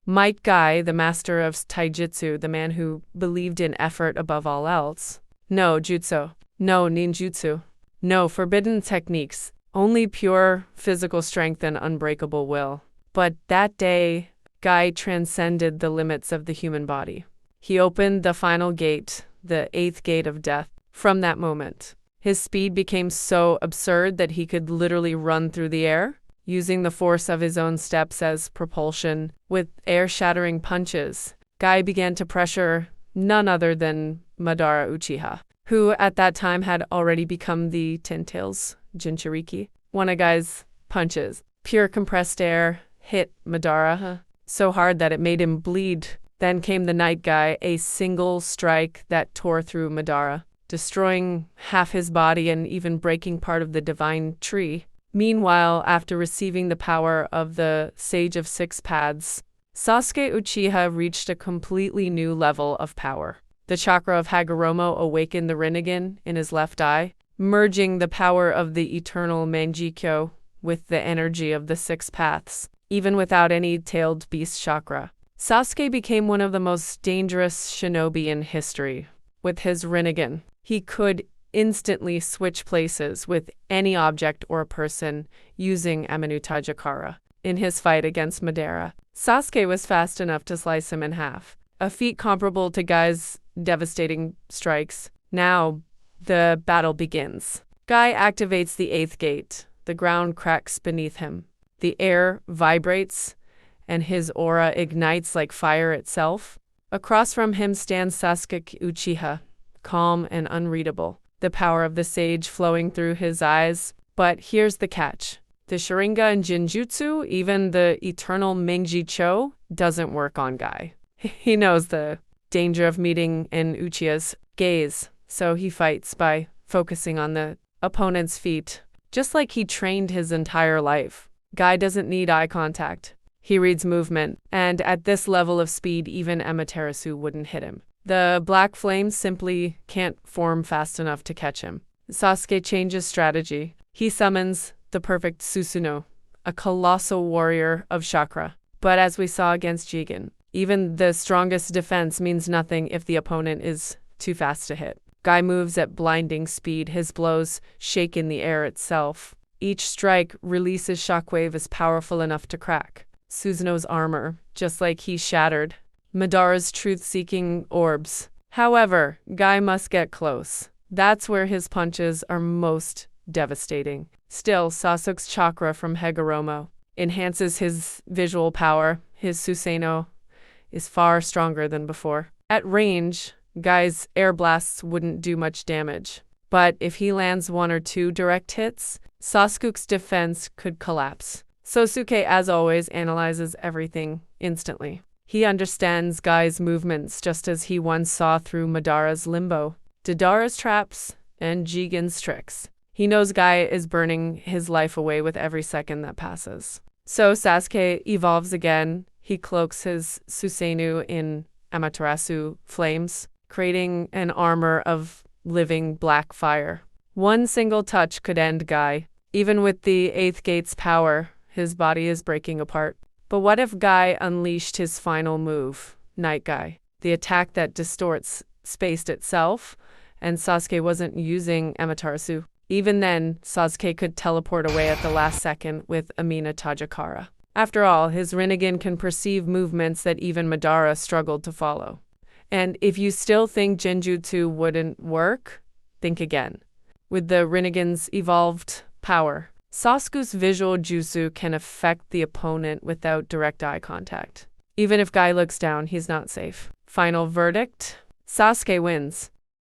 Might Guy, the master of Taijutsu, the man who believed in effort above all else. No jutsu. No ninjutsu. No forbidden techniques. Only pure physical strength and unbreakable will. But that day, Guy transcended the limits of the human body. He opened the final gate, the 8th gate of death. From that moment, his speed became so absurd that he could literally run through the air, using the force of his own steps as propulsion. With air-shattering punches, Guy began to pressure none other than Madara Uchiha, who at that time had already become the Ten-Tails Jinchuriki. One of Guy's punches, pure compressed air, hit Madara so hard that it made him bleed. Then came the Night Guy, a single strike that tore through Madara, destroying half his body and even breaking part of the divine tree. Meanwhile, after receiving the power of the Sage of Six Paths, Sasuke Uchiha reached a completely new level of power. The chakra of Hagoromo awakened the Rinnegan in his left eye, merging the power of the eternal Mangekyo with the energy of the Six Paths. Even without any tailed beast chakra, Sasuke became one of the most dangerous shinobi in history. With his Rinnegan, he could instantly switch places with any object or person using Aminu-Taijikara. In his fight against Madara, Sasuke was fast enough to slice him in half, a feat comparable to Guy's devastating strikes. Now, the battle begins. Guy activates the 8th gate. The ground cracks beneath him. The air vibrates, and his aura ignites like fire itself. Across from him stands Sasuke Uchiha, calm and unreadable, the power of the sage flowing through his eyes. But here's the catch. The Sharingan Jinjutsu, even the eternal Mangekyo, doesn't work on Guy. He knows the danger of meeting in Uchiha's gaze, so he fights by focusing on the opponent's feet, just like he trained his entire life. Guy doesn't need eye contact. He reads movement, and at this level of speed, even Amaterasu wouldn't hit him. The black flames simply can't form fast enough to catch him. Sasuke changes strategy. He summons the perfect Susanoo, a colossal warrior of chakra. But as we saw against Jigen, even the strongest defense means nothing if the opponent is too fast to hit. Guy moves at blinding speed. His blows shake in the air itself. Each strike releases shockwave as powerful enough to crack Susanoo's armor, just like he shattered Madara's truth-seeking orbs. However, Guy must get close. That's where his punches are most devastating. Still, Sasuke's chakra from Hagoromo enhances his visual power. His Susanoo is far stronger than before. At range, Guy's air blasts wouldn't do much damage. But if he lands 1 or 2 direct hits, Sasuke's defense could collapse. Sasuke, as always, analyzes everything instantly. He understands Guy's movements just as he once saw through Madara's limbo, Deidara's traps, and Jigen's tricks. He knows Guy is burning his life away with every second that passes. So Sasuke evolves again. He cloaks his Susanoo in Amaterasu flames, creating an armor of living black fire. One single touch could end Guy. Even with the 8th gate's power, his body is breaking apart. But what if Guy unleashed his final move, Night Guy, the attack that distorts space itself, and Sasuke wasn't using Amaterasu? Even then, Sasuke could teleport away at the last second with Aminu-Taijikara. After all, his Rinnegan can perceive movements that even Madara struggled to follow. And if you still think Genjutsu wouldn't work, think again. With the Rinnegan's evolved power, Sasuke's visual jutsu can affect the opponent without direct eye contact. Even if Guy looks down, he's not safe. Final verdict? Sasuke wins.